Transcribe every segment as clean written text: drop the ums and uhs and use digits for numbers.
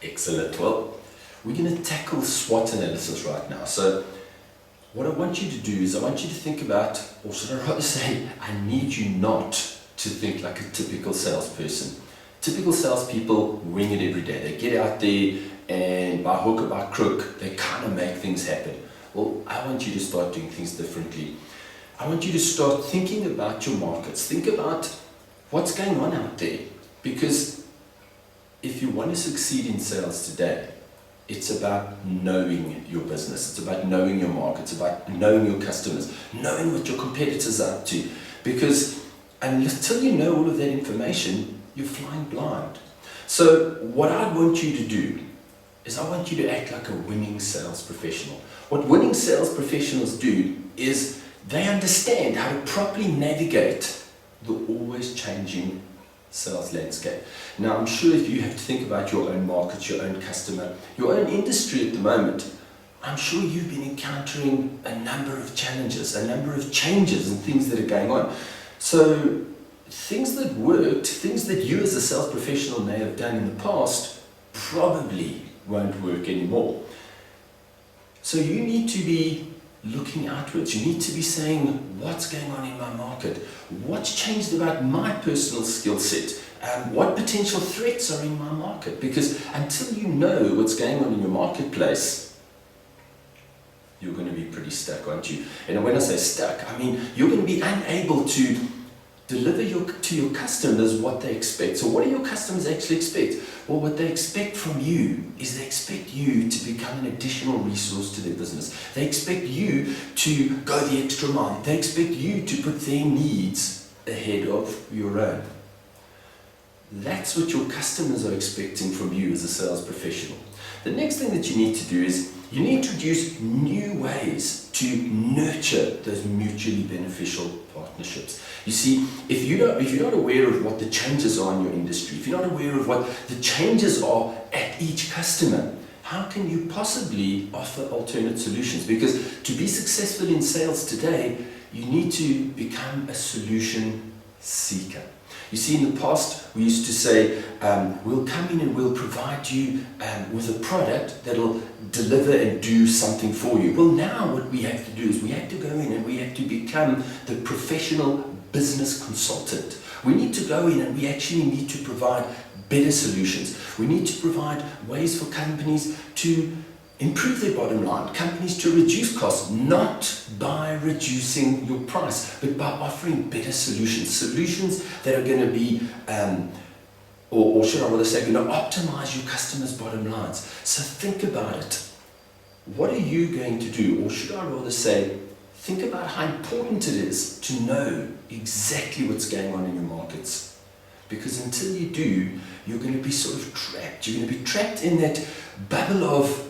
Excellent. Well, we're going to tackle SWOT analysis right now. So what I want you to do is I want you to think about, or should I rather say, I need you not to think like a typical salesperson. Typical salespeople wing it every day. They get out there and by hook or by crook, they kind of make things happen. Well, I want you to start doing things differently. I want you to start thinking about your markets. Think about what's going on out there. Because if you want to succeed in sales today, it's about knowing your business. It's about knowing your market. It's about knowing your customers, knowing what your competitors are up to. Because until you know all of that information, you're flying blind. So what I want you to do is I want you to act like a winning sales professional. What winning sales professionals do is they understand how to properly navigate the always changing sales landscape. Now, I'm sure if you have to think about your own market, your own customer, your own industry at the moment, I'm sure you've been encountering a number of challenges, a number of changes and things that are going on. So things that worked, things that you as a sales professional may have done in the past, probably won't work anymore. So you need to be looking outwards. You need to be saying, what's going on in my market? What's changed about my personal skill set? What potential threats are in my market? Because until you know what's going on in your marketplace, you're going to be pretty stuck, aren't you? And when I say stuck, I mean you're going to be unable to deliver to your customers what they expect. So what do your customers actually expect? Well, what they expect from you is they expect you to become an additional resource to their business. They expect you to go the extra mile. They expect you to put their needs ahead of your own. That's what your customers are expecting from you as a sales professional. The next thing that you need to do is you need to introduce new ways to nurture those mutually beneficial partnerships. You see, if you're not aware of what the changes are in your industry, if you're not aware of what the changes are at each customer, how can you possibly offer alternate solutions? Because to be successful in sales today, you need to become a solution seeker. You see, in the past, we used to say, we'll come in and we'll provide you with a product that'll deliver and do something for you. Well, now what we have to do is we have to go in and we have to become the professional business consultant. We need to go in and we actually need to provide better solutions. We need to provide ways for companies to improve their bottom line, companies to reduce costs, not by reducing your price, but by offering better solutions, solutions that are going to be, or should I rather say, going to optimize your customers' bottom lines. So think about it. What are you going to do? Or should I rather say, think about how important it is to know exactly what's going on in your markets. Because until you do, you're going to be sort of trapped. You're going to be trapped in that bubble of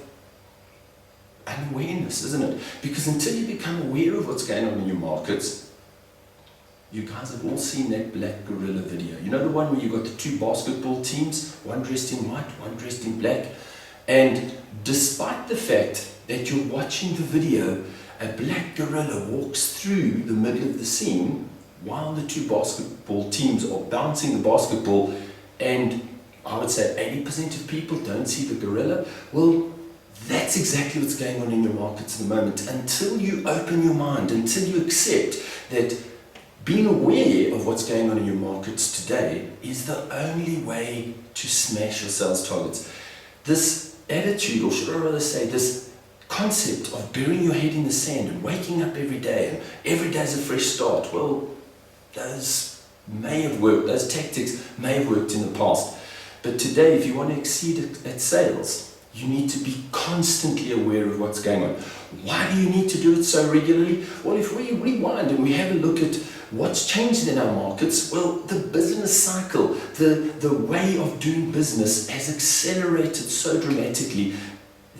unawareness, isn't it? Because until you become aware of what's going on in your markets, you guys have all seen that Black Gorilla video. You know the one where you got the two basketball teams, one dressed in white, one dressed in black. And despite the fact that you're watching the video, a black gorilla walks through the middle of the scene while the two basketball teams are bouncing the basketball, and I would say 80% of people don't see the gorilla. Well, that's exactly what's going on in your markets at the moment. Until you open your mind, until you accept that being aware of what's going on in your markets today is the only way to smash your sales targets. This attitude, or should I rather say this concept of burying your head in the sand and waking up every day and every day is a fresh start, well, those may have worked, those tactics may have worked in the past. But today, if you want to exceed at sales, you need to be constantly aware of what's going on. Why do you need to do it so regularly? Well, if we rewind and we have a look at what's changed in our markets, well, the business cycle, the way of doing business has accelerated so dramatically.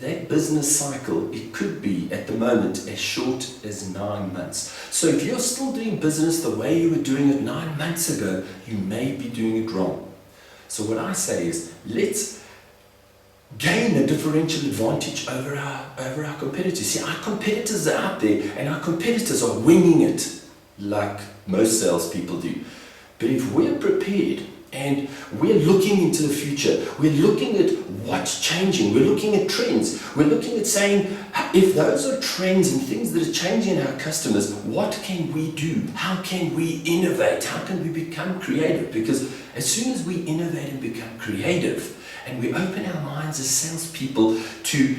That business cycle, it could be at the moment as short as 9 months. So if you're still doing business the way you were doing it 9 months ago, you may be doing it wrong. So what I say is, let's gain a differential advantage over our competitors. See, our competitors are out there and our competitors are winging it like most salespeople do. But if we're prepared And we're looking into the future. We're looking at what's changing. We're looking at trends. We're looking at saying, if those are trends and things that are changing in our customers, what can we do? How can we innovate? How can we become creative? Because as soon as we innovate and become creative, and we open our minds as salespeople to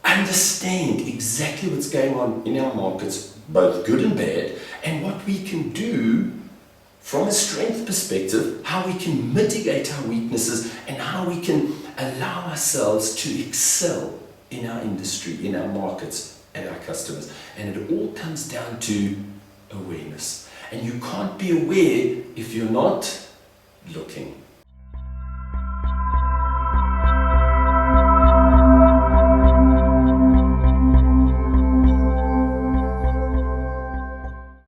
understand exactly what's going on in our markets, both good and bad, and what we can do from a strength perspective, how we can mitigate our weaknesses and how we can allow ourselves to excel in our industry, in our markets, and our customers. And it all comes down to awareness. And you can't be aware if you're not looking.